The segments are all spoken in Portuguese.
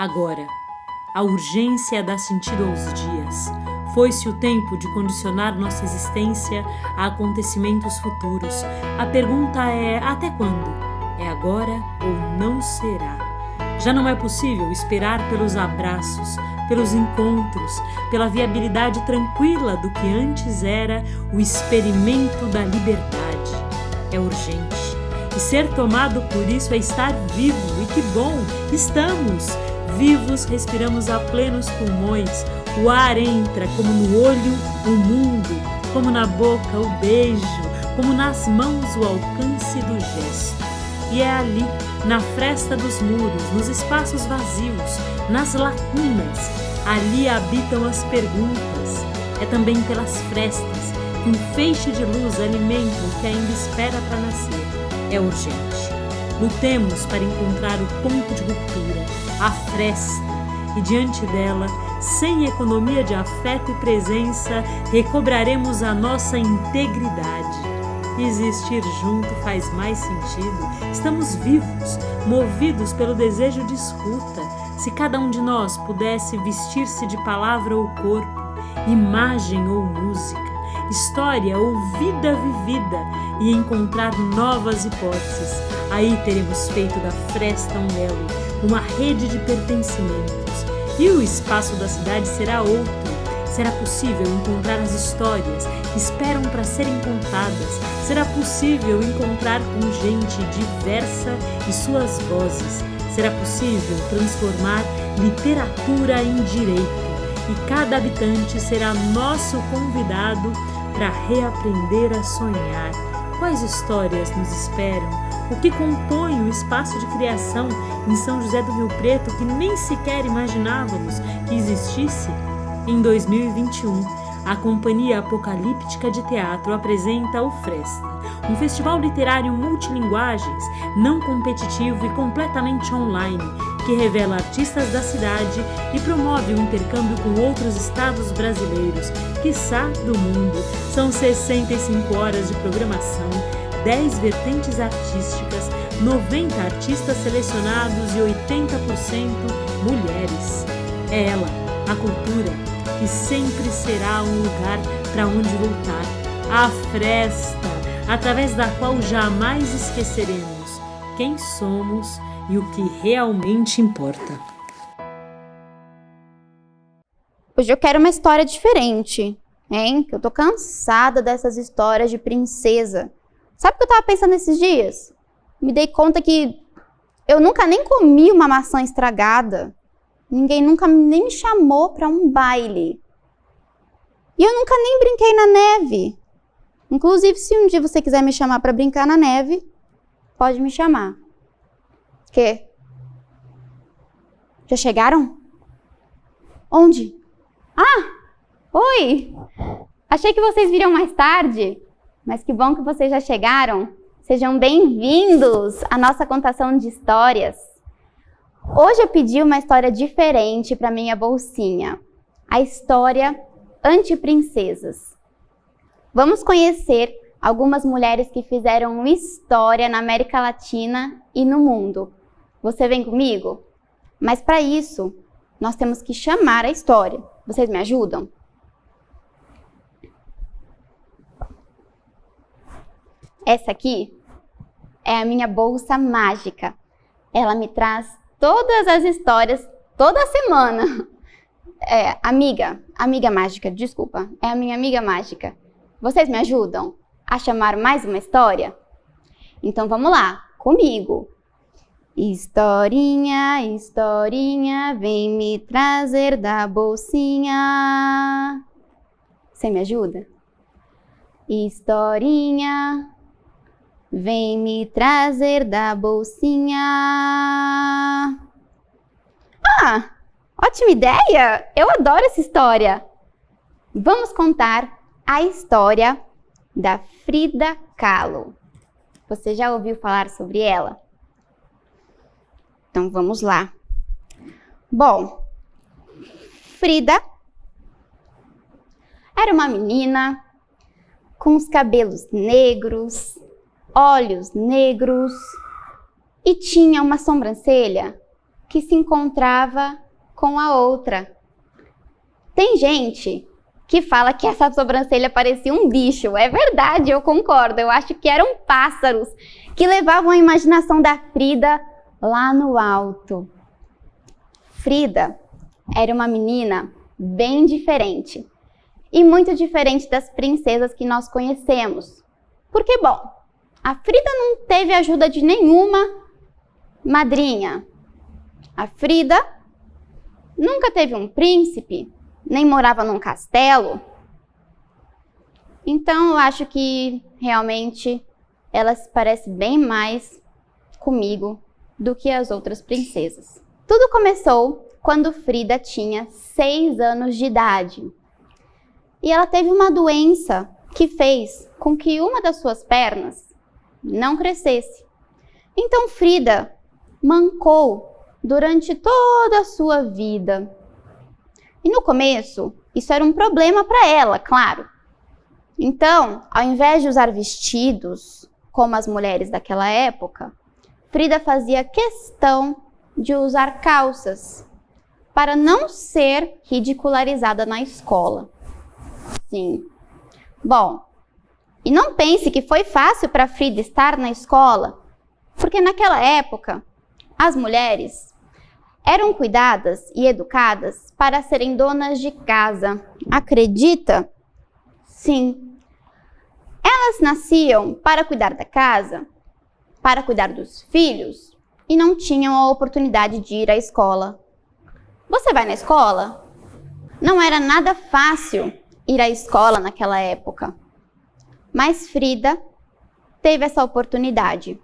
agora. A urgência dá sentido aos dias. Foi-se o tempo de condicionar nossa existência a acontecimentos futuros. A pergunta é: até quando? É agora ou não será? Já não é possível esperar pelos abraços, pelos encontros, pela viabilidade tranquila do que antes era o experimento da liberdade. É urgente. E ser tomado por isso é estar vivo. E que bom! Estamos vivos, respiramos a plenos pulmões. O ar entra como no olho o mundo, como na boca o beijo, como nas mãos o alcance do gesto. E é ali, na fresta dos muros, nos espaços vazios, nas lacunas, ali habitam as perguntas. É também pelas frestas que um feixe de luz alimenta o que ainda espera para nascer. É urgente. Lutemos para encontrar o ponto de ruptura, a fresta, e diante dela, sem economia de afeto e presença, recobraremos a nossa integridade. Existir junto faz mais sentido. Estamos vivos, movidos pelo desejo de escuta. Se cada um de nós pudesse vestir-se de palavra ou corpo, imagem ou música, história ou vida vivida e encontrar novas hipóteses, aí teremos feito da fresta um elo, uma rede de pertencimentos. E o espaço da cidade será outro. Será possível encontrar as histórias que esperam para serem contadas. Será possível encontrar com gente diversa e suas vozes. Será possível transformar literatura em direito. E cada habitante será nosso convidado para reaprender a sonhar. Quais histórias nos esperam? O que compõe o espaço de criação em São José do Rio Preto que nem sequer imaginávamos que existisse? Em 2021, a Companhia Apocalíptica de Teatro apresenta o Fresta, um festival literário multilinguagens, não competitivo e completamente online, que revela artistas da cidade e promove um intercâmbio com outros estados brasileiros, quiçá do mundo. São 65 horas de programação, 10 vertentes artísticas, 90 artistas selecionados e 80% mulheres. É ela, a cultura, que sempre será um lugar para onde voltar. A fresta, através da qual jamais esqueceremos quem somos e o que realmente importa. Hoje eu quero uma história diferente, hein? Eu tô cansada dessas histórias de princesa. Sabe o que eu tava pensando esses dias? Me dei conta que eu nunca nem comi uma maçã estragada. Ninguém nunca nem me chamou para um baile. E eu nunca nem brinquei na neve. Inclusive, se um dia você quiser me chamar para brincar na neve, pode me chamar. Quê? Já chegaram? Onde? Ah! Oi! Achei que vocês viriam mais tarde, mas que bom que vocês já chegaram. Sejam bem-vindos à nossa contação de histórias. Hoje eu pedi uma história diferente para minha bolsinha. A história Antiprincesas. Vamos conhecer algumas mulheres que fizeram história na América Latina e no mundo. Você vem comigo? Mas para isso, nós temos que chamar a história. Vocês me ajudam? Essa aqui é a minha bolsa mágica. Ela me traz todas as histórias, toda semana. Amiga mágica, desculpa. É a minha amiga mágica. Vocês me ajudam a chamar mais uma história? Então vamos lá, comigo. Historinha, historinha, vem me trazer da bolsinha. Você me ajuda? Historinha, vem me trazer da bolsinha. Ah, ótima ideia! Eu adoro essa história. Vamos contar a história da Frida Kahlo. Você já ouviu falar sobre ela? Então vamos lá. Bom, Frida era uma menina com os cabelos negros, olhos negros e tinha uma sobrancelha que se encontrava com a outra. Tem gente que fala que essa sobrancelha parecia um bicho. É verdade, eu concordo. Eu acho que eram pássaros que levavam a imaginação da Frida lá no alto. Frida era uma menina bem diferente e muito diferente das princesas que nós conhecemos. Porque, bom, a Frida não teve ajuda de nenhuma madrinha. A Frida nunca teve um príncipe, nem morava num castelo. Então, eu acho que realmente ela se parece bem mais comigo do que as outras princesas. Tudo começou quando Frida tinha 6 anos de idade. E ela teve uma doença que fez com que uma das suas pernas não crescesse. Então Frida mancou durante toda a sua vida. E no começo, isso era um problema para ela, claro. Então, ao invés de usar vestidos, como as mulheres daquela época, Frida fazia questão de usar calças para não ser ridicularizada na escola. Sim. Bom, e não pense que foi fácil para Frida estar na escola, porque naquela época as mulheres eram cuidadas e educadas para serem donas de casa. Acredita? Sim. Elas nasciam para cuidar da casa, para cuidar dos filhos e não tinham a oportunidade de ir à escola. Você vai na escola? Não era nada fácil ir à escola naquela época. Mas Frida teve essa oportunidade.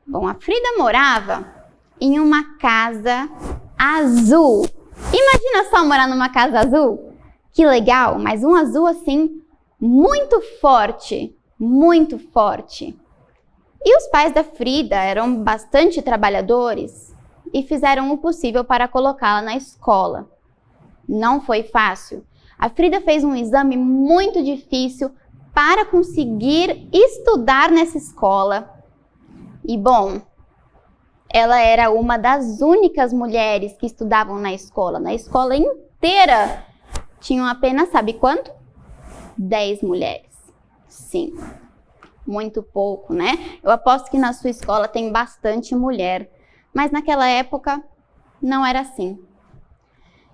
Bom, a Frida morava em uma casa azul. Imagina só morar numa casa azul? Que legal, mas um azul assim muito forte, muito forte. E os pais da Frida eram bastante trabalhadores e fizeram o possível para colocá-la na escola. Não foi fácil. A Frida fez um exame muito difícil para conseguir estudar nessa escola. E bom, ela era uma das únicas mulheres que estudavam na escola. Na escola inteira tinham apenas, sabe quanto? 10 mulheres. Sim, muito pouco, né? Eu aposto que na sua escola tem bastante mulher, mas naquela época não era assim.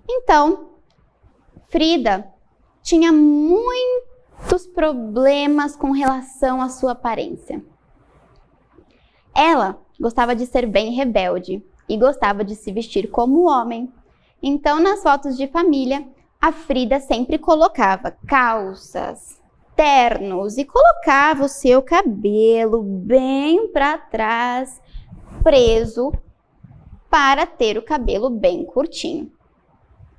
Então, Frida tinha muitos problemas com relação à sua aparência. Ela gostava de ser bem rebelde e gostava de se vestir como homem. Então, nas fotos de família, a Frida sempre colocava calças, ternos e colocava o seu cabelo bem para trás, preso, para ter o cabelo bem curtinho.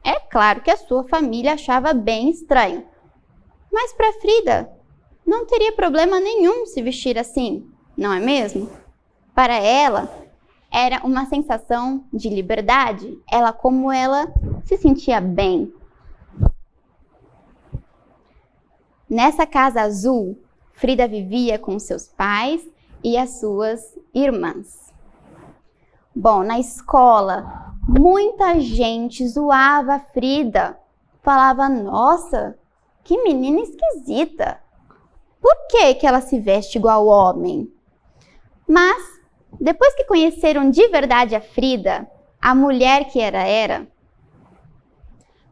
É claro que a sua família achava bem estranho, mas para Frida não teria problema nenhum se vestir assim, não é mesmo? Para ela, era uma sensação de liberdade, como ela se sentia bem. Nessa casa azul, Frida vivia com seus pais e as suas irmãs. Bom, na escola, muita gente zoava a Frida. Falava, nossa, que menina esquisita. Por que ela se veste igual homem? Mas, depois que conheceram de verdade a Frida, a mulher que era,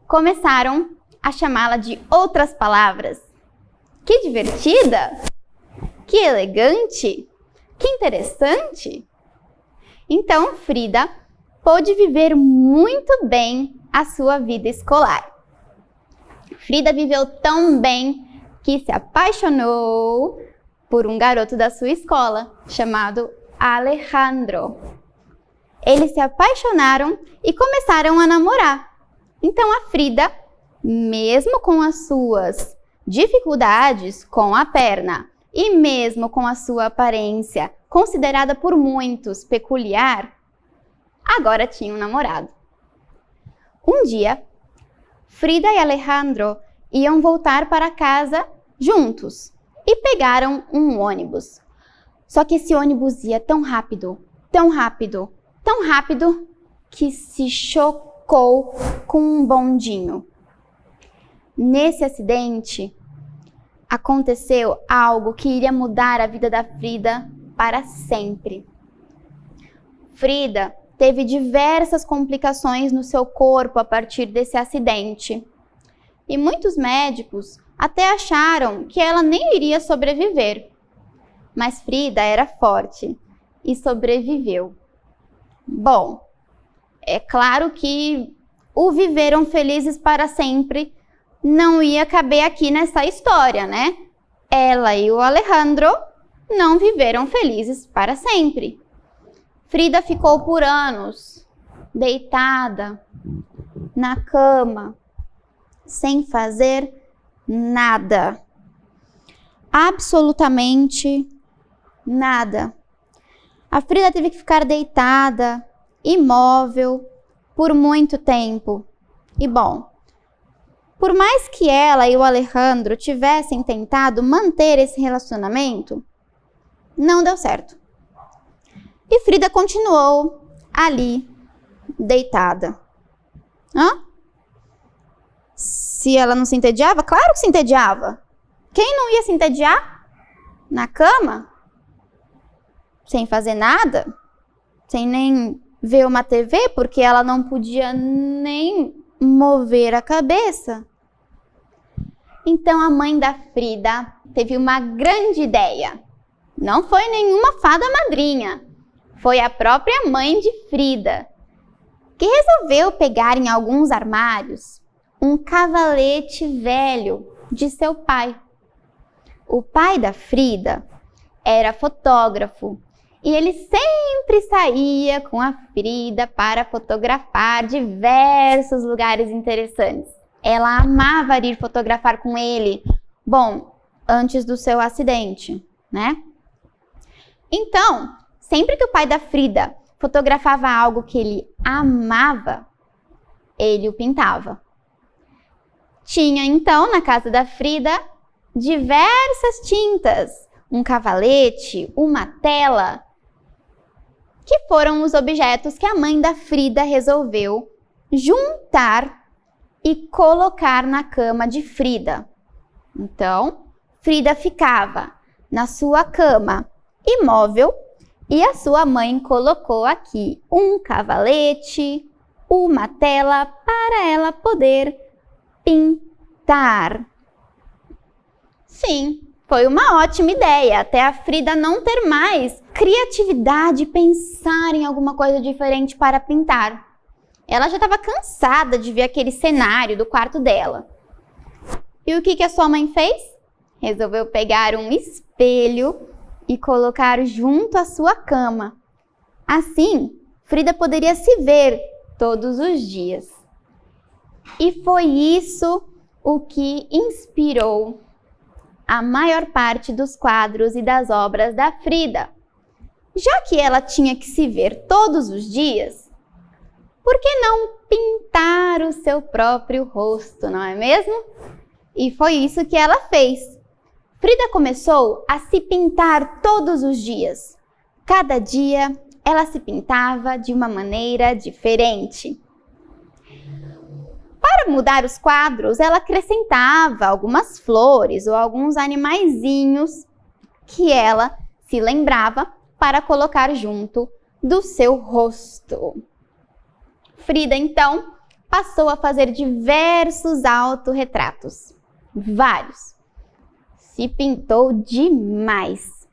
começaram a chamá-la de outras palavras. Que divertida! Que elegante! Que interessante! Então, Frida pôde viver muito bem a sua vida escolar. Frida viveu tão bem que se apaixonou por um garoto da sua escola, chamado Alejandro. Eles se apaixonaram e começaram a namorar. Então, a Frida, mesmo com as suas dificuldades com a perna e mesmo com a sua aparência, considerada por muitos peculiar, agora tinha um namorado. Um dia, Frida e Alejandro iam voltar para casa juntos e pegaram um ônibus. Só que esse ônibus ia tão rápido, tão rápido, tão rápido, que se chocou com um bondinho. Nesse acidente, aconteceu algo que iria mudar a vida da Frida para sempre. Frida teve diversas complicações no seu corpo a partir desse acidente. E muitos médicos até acharam que ela nem iria sobreviver. Mas Frida era forte e sobreviveu. Bom, é claro que o viveram felizes para sempre não ia caber aqui nessa história, né? Ela e o Alejandro não viveram felizes para sempre. Frida ficou por anos deitada na cama, sem fazer nada. Absolutamente nada. A Frida teve que ficar deitada, imóvel, por muito tempo. E bom, por mais que ela e o Alejandro tivessem tentado manter esse relacionamento, não deu certo. E Frida continuou ali, deitada. Se ela não se entediava? Claro que se entediava. Quem não ia se entediar? Na cama? Sem fazer nada? Sem nem ver uma TV, porque ela não podia nem mover a cabeça. Então a mãe da Frida teve uma grande ideia. Não foi nenhuma fada madrinha. Foi a própria mãe de Frida, que resolveu pegar em alguns armários um cavalete velho de seu pai. O pai da Frida era fotógrafo e ele sempre saía com a Frida para fotografar diversos lugares interessantes. Ela amava ir fotografar com ele, bom, antes do seu acidente, né? Então, sempre que o pai da Frida fotografava algo que ele amava, ele o pintava. Tinha então na casa da Frida diversas tintas, um cavalete, uma tela, que foram os objetos que a mãe da Frida resolveu juntar e colocar na cama de Frida. Então, Frida ficava na sua cama imóvel e a sua mãe colocou aqui um cavalete, uma tela para ela poder pintar. Sim, foi uma ótima ideia, até a Frida não ter mais criatividade e pensar em alguma coisa diferente para pintar. Ela já estava cansada de ver aquele cenário do quarto dela. E o que a sua mãe fez? Resolveu pegar um espelho e colocar junto à sua cama. Assim, Frida poderia se ver todos os dias. E foi isso o que inspirou a maior parte dos quadros e das obras da Frida. Já que ela tinha que se ver todos os dias, por que não pintar o seu próprio rosto, não é mesmo? E foi isso que ela fez. Frida começou a se pintar todos os dias. Cada dia ela se pintava de uma maneira diferente. Para mudar os quadros, ela acrescentava algumas flores ou alguns animaizinhos que ela se lembrava para colocar junto do seu rosto. Frida, então, passou a fazer diversos autorretratos. Vários. Se pintou demais.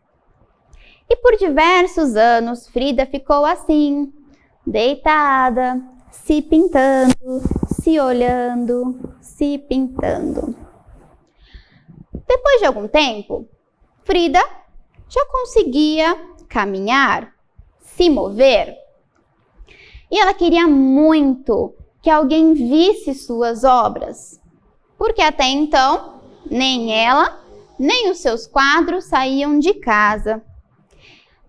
E por diversos anos, Frida ficou assim, deitada, se pintando, se olhando, se pintando. Depois de algum tempo, Frida já conseguia caminhar, se mover. E ela queria muito que alguém visse suas obras, porque até então, nem ela, nem os seus quadros saíam de casa.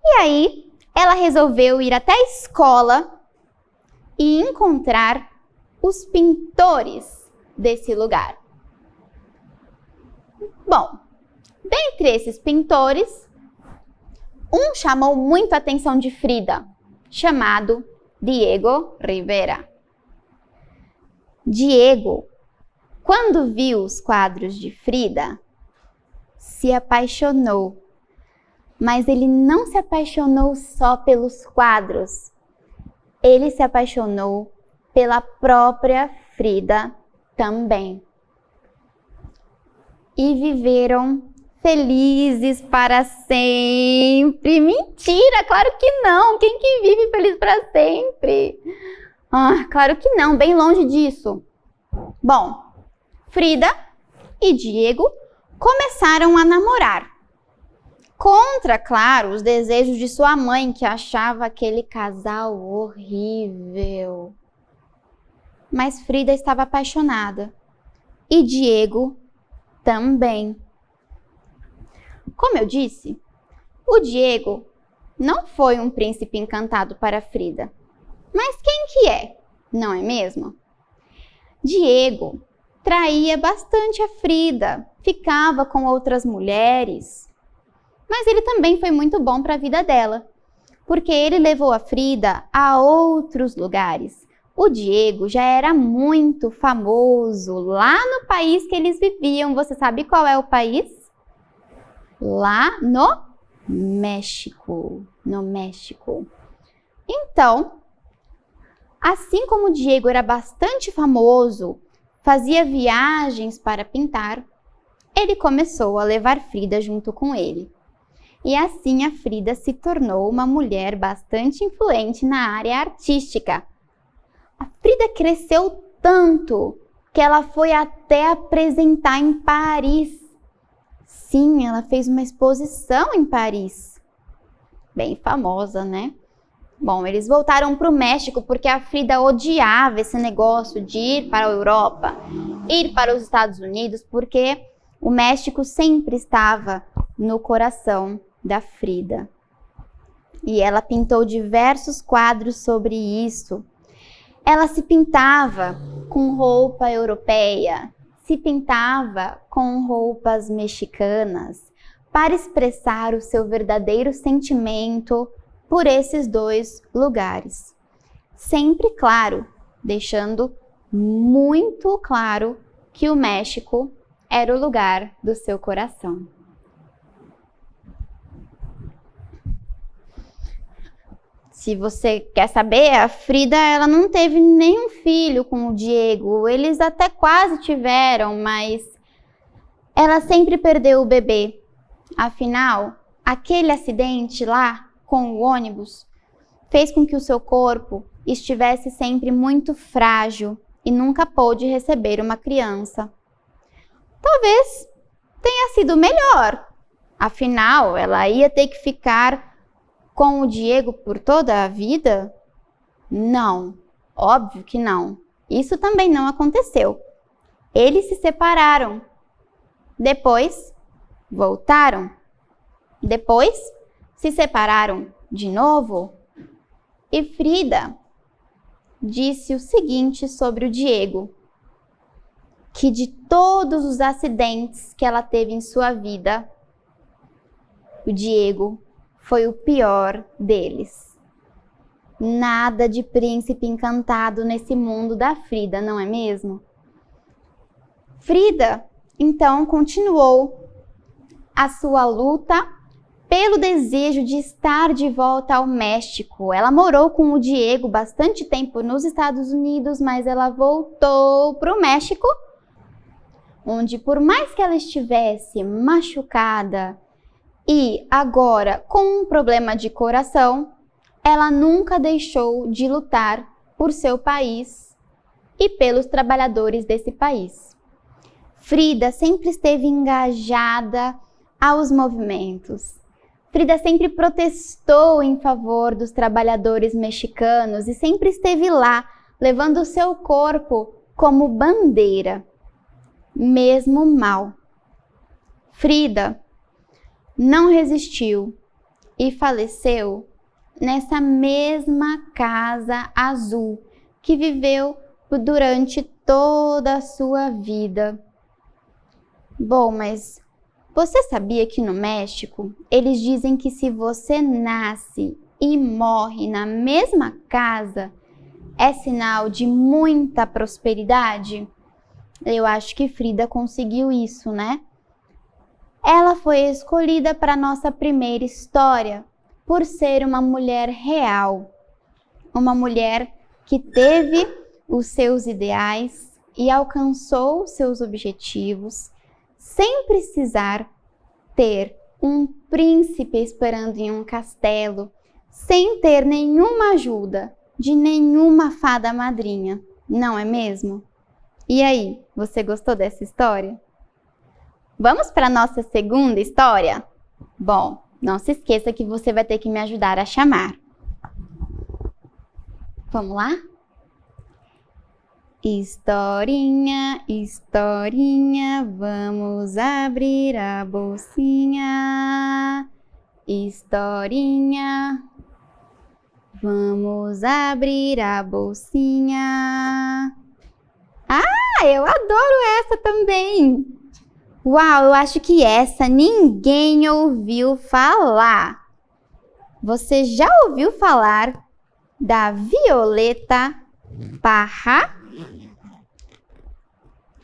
E aí, ela resolveu ir até a escola e encontrar os pintores desse lugar. Bom, dentre esses pintores, um chamou muito a atenção de Frida, chamado Diego Rivera. Diego, quando viu os quadros de Frida, se apaixonou. Mas ele não se apaixonou só pelos quadros. Ele se apaixonou pela própria Frida também. E viveram felizes para sempre. Mentira, claro que não. Quem que vive feliz para sempre? Claro que não, bem longe disso. Bom, Frida e Diego começaram a namorar. Contra, claro, os desejos de sua mãe, que achava aquele casal horrível. Mas Frida estava apaixonada. E Diego também. Como eu disse, o Diego não foi um príncipe encantado para Frida. Mas quem que é, não é mesmo? Diego traía bastante a Frida, ficava com outras mulheres. Mas ele também foi muito bom para a vida dela, porque ele levou a Frida a outros lugares. O Diego já era muito famoso lá no país que eles viviam. Você sabe qual é o país? Lá no México. No México. Então, assim como o Diego era bastante famoso, fazia viagens para pintar, ele começou a levar Frida junto com ele. E assim a Frida se tornou uma mulher bastante influente na área artística. A Frida cresceu tanto que ela foi até apresentar em Paris. Sim, ela fez uma exposição em Paris. Bem famosa, né? Bom, eles voltaram para o México porque a Frida odiava esse negócio de ir para a Europa, ir para os Estados Unidos, porque o México sempre estava no coração da Frida. E ela pintou diversos quadros sobre isso. Ela se pintava com roupa europeia, se pintava com roupas mexicanas, para expressar o seu verdadeiro sentimento por esses dois lugares. Sempre claro, deixando muito claro que o México era o lugar do seu coração. Se você quer saber, a Frida ela não teve nenhum filho com o Diego. Eles até quase tiveram, mas ela sempre perdeu o bebê. Afinal, aquele acidente lá com o ônibus fez com que o seu corpo estivesse sempre muito frágil e nunca pôde receber uma criança. Talvez tenha sido melhor. Afinal, ela ia ter que ficar com o Diego por toda a vida? Não, óbvio que não. Isso também não aconteceu. Eles se separaram. Depois, voltaram. Depois, se separaram de novo. E Frida disse o seguinte sobre o Diego, que de todos os acidentes que ela teve em sua vida, o Diego foi o pior deles. Nada de príncipe encantado nesse mundo da Frida, não é mesmo? Frida, então, continuou a sua luta pelo desejo de estar de volta ao México. Ela morou com o Diego bastante tempo nos Estados Unidos, mas ela voltou para o México, onde, por mais que ela estivesse machucada e agora com um problema de coração, ela nunca deixou de lutar por seu país e pelos trabalhadores desse país. Frida sempre esteve engajada aos movimentos. Frida sempre protestou em favor dos trabalhadores mexicanos e sempre esteve lá, levando o seu corpo como bandeira, mesmo mal. Frida não resistiu e faleceu nessa mesma casa azul que viveu durante toda a sua vida. Bom, mas você sabia que no México eles dizem que se você nasce e morre na mesma casa é sinal de muita prosperidade? Eu acho que Frida conseguiu isso, né? Ela foi escolhida para nossa primeira história por ser uma mulher real, uma mulher que teve os seus ideais e alcançou seus objetivos sem precisar ter um príncipe esperando em um castelo, sem ter nenhuma ajuda de nenhuma fada madrinha, não é mesmo? E aí, você gostou dessa história? Vamos para a nossa segunda história? Bom, não se esqueça que você vai ter que me ajudar a chamar. Vamos lá? Historinha, historinha, vamos abrir a bolsinha. Historinha, vamos abrir a bolsinha. Ah, eu adoro essa também! Uau, eu acho que essa ninguém ouviu falar. Você já ouviu falar da Violeta Parra?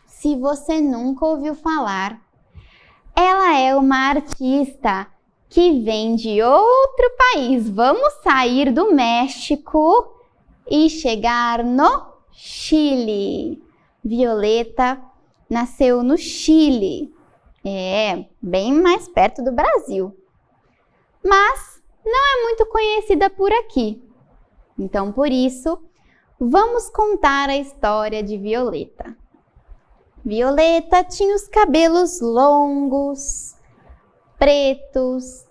Se você nunca ouviu falar, ela é uma artista que vem de outro país. Vamos sair do México e chegar no Chile. Violeta nasceu no Chile, bem mais perto do Brasil, mas não é muito conhecida por aqui. Então, por isso, vamos contar a história de Violeta. Violeta tinha os cabelos longos, pretos,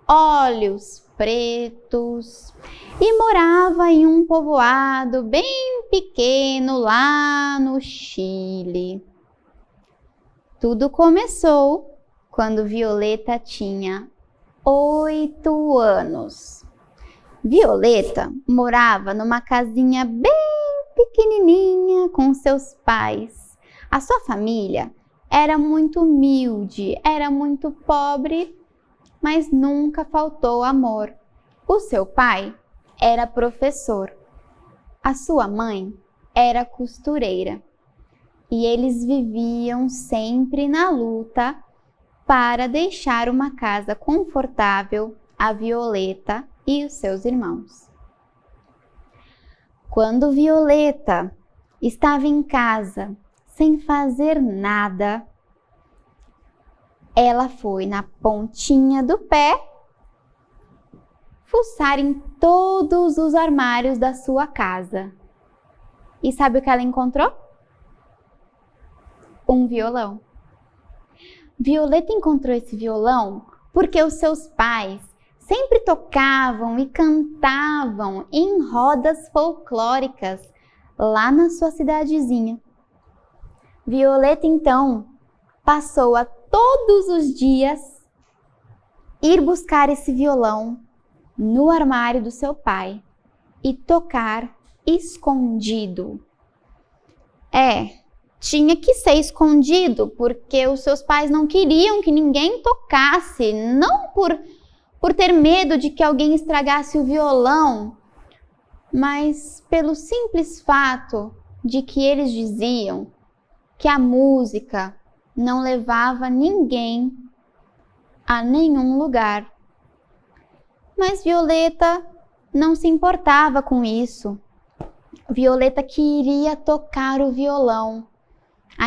olhos pretos e morava em um povoado bem pequeno lá no Chile. Tudo começou quando Violeta tinha 8 anos. Violeta morava numa casinha bem pequenininha com seus pais. A sua família era muito humilde, era muito pobre, mas nunca faltou amor. O seu pai era professor, a sua mãe era costureira e eles viviam sempre na luta para deixar uma casa confortável a Violeta e os seus irmãos. Quando Violeta estava em casa sem fazer nada, ela foi na pontinha do pé fuçar em todos os armários da sua casa. E sabe o que ela encontrou? Um violão. Violeta encontrou esse violão porque os seus pais sempre tocavam e cantavam em rodas folclóricas lá na sua cidadezinha. Violeta, então, passou a todos os dias ir buscar esse violão no armário do seu pai e tocar escondido. Tinha que ser escondido porque os seus pais não queriam que ninguém tocasse, não por ter medo de que alguém estragasse o violão, mas pelo simples fato de que eles diziam que a música não levava ninguém a nenhum lugar. Mas Violeta não se importava com isso. Violeta queria tocar o violão.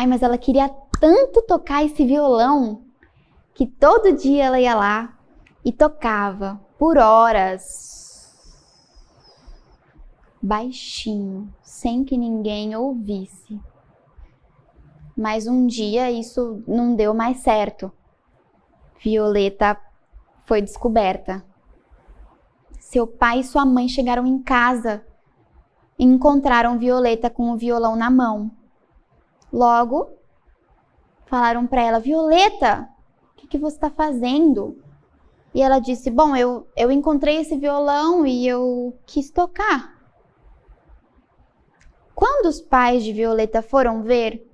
Mas ela queria tanto tocar esse violão que todo dia ela ia lá e tocava por horas, baixinho, sem que ninguém ouvisse. Mas um dia isso não deu mais certo. Violeta foi descoberta. Seu pai e sua mãe chegaram em casa e encontraram Violeta com o violão na mão. Logo, falaram para ela: Violeta, o que você está fazendo? E ela disse: bom, eu encontrei esse violão e eu quis tocar. Quando os pais de Violeta foram ver,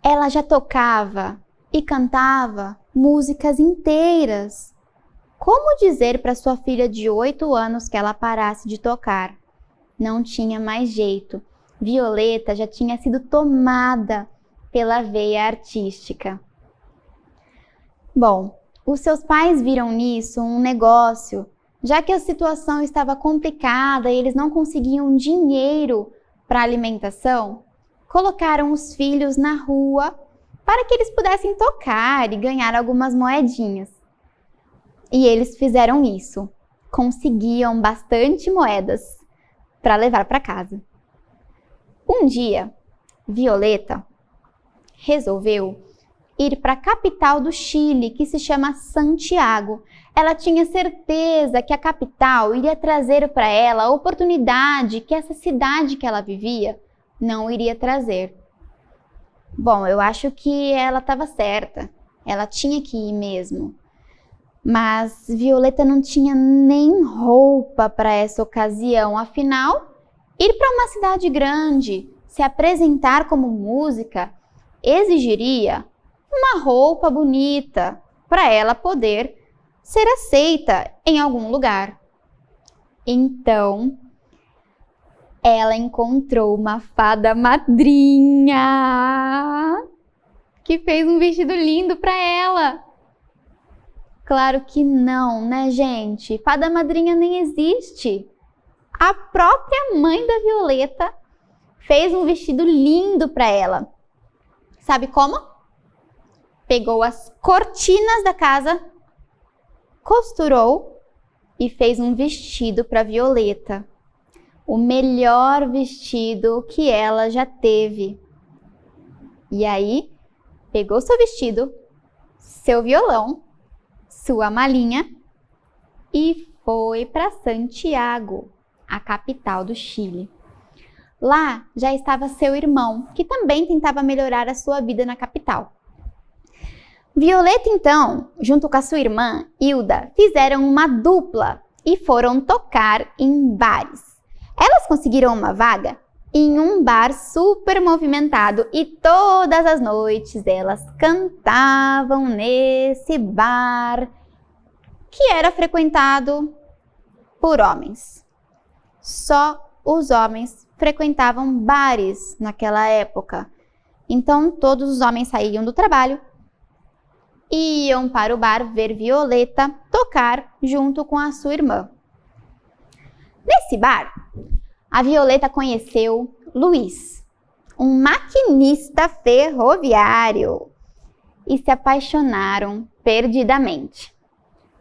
ela já tocava e cantava músicas inteiras Como dizer para sua filha de 8 anos que ela parasse de tocar? Não tinha mais jeito. Violeta já tinha sido tomada pela veia artística. Bom, os seus pais viram nisso um negócio, já que a situação estava complicada e eles não conseguiam dinheiro para alimentação, colocaram os filhos na rua para que eles pudessem tocar e ganhar algumas moedinhas. E eles fizeram isso. Conseguiam bastante moedas para levar para casa. Um dia, Violeta resolveu ir para a capital do Chile, que se chama Santiago. Ela tinha certeza que a capital iria trazer para ela a oportunidade que essa cidade que ela vivia não iria trazer. Bom, eu acho que ela estava certa. Ela tinha que ir mesmo. Mas Violeta não tinha nem roupa para essa ocasião. Afinal, ir para uma cidade grande, se apresentar como música, exigiria uma roupa bonita para ela poder ser aceita em algum lugar. Então, ela encontrou uma fada madrinha que fez um vestido lindo para ela. Claro que não, né, gente? Fada madrinha nem existe. A própria mãe da Violeta fez um vestido lindo para ela. Sabe como? Pegou as cortinas da casa, costurou e fez um vestido para Violeta. O melhor vestido que ela já teve. E aí, pegou seu vestido, seu violão, sua malinha e foi para Santiago, a capital do Chile. Lá já estava seu irmão, que também tentava melhorar a sua vida na capital. Violeta, então, junto com a sua irmã, Hilda, fizeram uma dupla e foram tocar em bares. Elas conseguiram uma vaga em um bar super movimentado e todas as noites elas cantavam nesse bar que era frequentado por homens. Só os homens frequentavam bares naquela época. Então todos os homens saíam do trabalho e iam para o bar ver Violeta tocar junto com a sua irmã. Nesse bar, a Violeta conheceu Luiz, um maquinista ferroviário, e se apaixonaram perdidamente.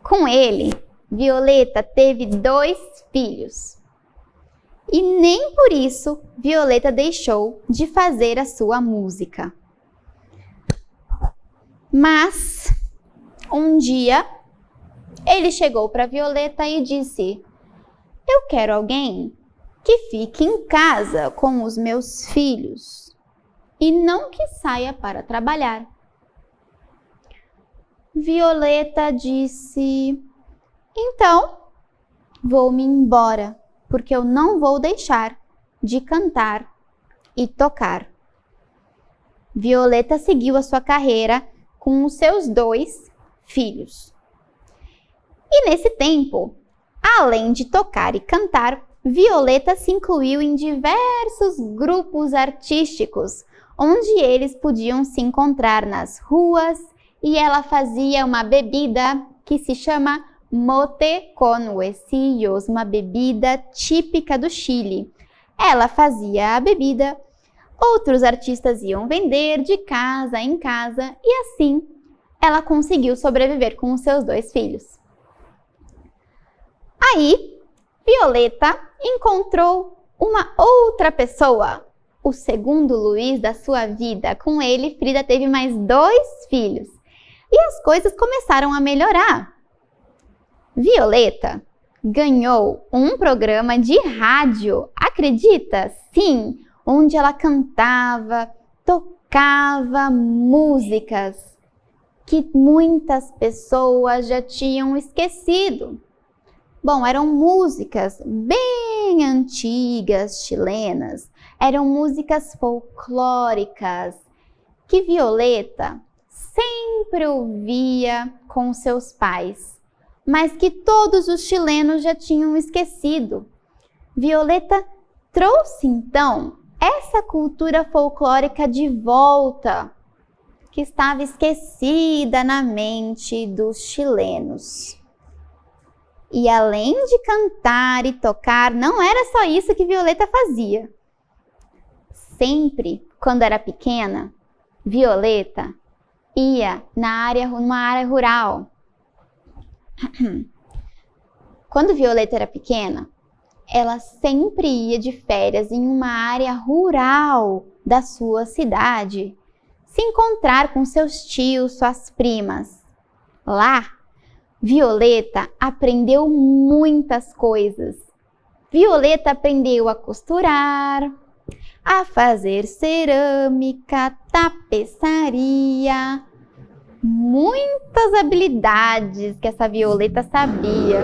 Com ele, Violeta teve 2 filhos. E nem por isso Violeta deixou de fazer a sua música. Mas, um dia, ele chegou para Violeta e disse: "Eu quero alguém que fique em casa com os meus filhos e não que saia para trabalhar." Violeta disse: "Então, vou-me embora, porque eu não vou deixar de cantar e tocar." Violeta seguiu a sua carreira com os seus 2 filhos. E nesse tempo, além de tocar e cantar, Violeta se incluiu em diversos grupos artísticos, onde eles podiam se encontrar nas ruas, e ela fazia uma bebida que se chama mote con huesillos, uma bebida típica do Chile. Ela fazia a bebida, outros artistas iam vender de casa em casa e assim ela conseguiu sobreviver com os seus 2 filhos. Aí, Violeta encontrou uma outra pessoa, o segundo Luiz da sua vida. Com ele, Frida teve mais 2 filhos e as coisas começaram a melhorar. Violeta ganhou um programa de rádio, acredita? Sim, onde ela cantava, tocava músicas que muitas pessoas já tinham esquecido. Bom, eram músicas bem antigas, chilenas, eram músicas folclóricas que Violeta sempre ouvia com seus pais, mas que todos os chilenos já tinham esquecido. Violeta trouxe então essa cultura folclórica de volta, que estava esquecida na mente dos chilenos. E além de cantar e tocar, não era só isso que Violeta fazia. Sempre, quando era pequena, Violeta ia numa área rural. Quando Violeta era pequena, ela sempre ia de férias em uma área rural da sua cidade, se encontrar com seus tios, suas primas. Lá, Violeta aprendeu muitas coisas. Violeta aprendeu a costurar, a fazer cerâmica, tapeçaria. Muitas habilidades que essa Violeta sabia.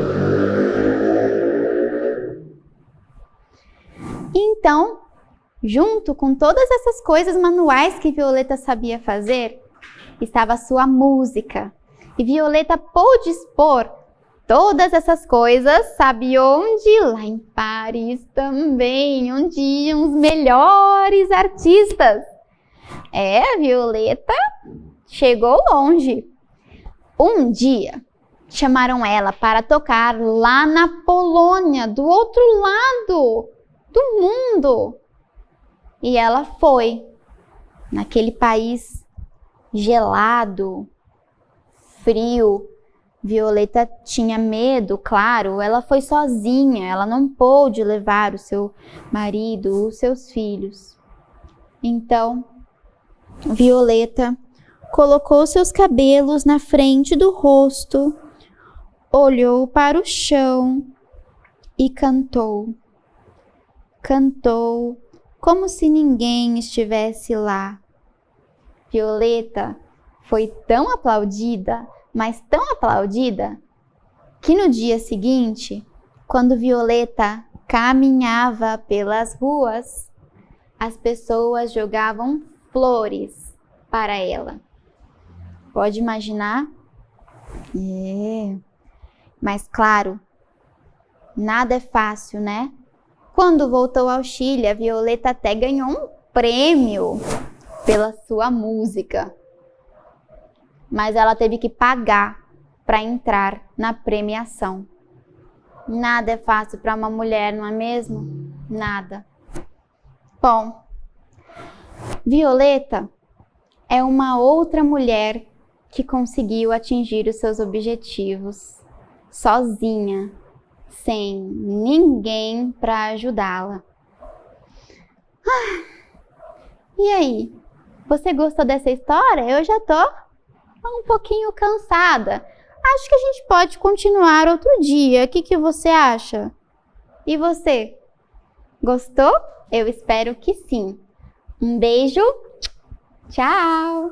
Então, junto com todas essas coisas manuais que Violeta sabia fazer, estava a sua música. E Violeta pôde expor todas essas coisas, sabe onde? Lá em Paris também, onde iam os melhores artistas. Violeta chegou longe. Um dia, chamaram ela para tocar lá na Polônia, do outro lado do mundo. E ela foi, naquele país gelado, frio. Violeta tinha medo, claro, ela foi sozinha, ela não pôde levar o seu marido, os seus filhos. Então, Violeta colocou seus cabelos na frente do rosto, olhou para o chão e cantou. Cantou como se ninguém estivesse lá. Violeta foi tão aplaudida, mas tão aplaudida, que no dia seguinte, quando Violeta caminhava pelas ruas, as pessoas jogavam flores para ela. Pode imaginar? Mas claro, nada é fácil, né? Quando voltou ao Chile, a Violeta até ganhou um prêmio pela sua música. Mas ela teve que pagar para entrar na premiação. Nada é fácil para uma mulher, não é mesmo? Nada. Bom, Violeta é uma outra mulher que conseguiu atingir os seus objetivos sozinha, sem ninguém para ajudá-la. E aí, você gostou dessa história? Eu já tô um pouquinho cansada. Acho que a gente pode continuar outro dia. O que você acha? E você? Gostou? Eu espero que sim. Um beijo. Tchau!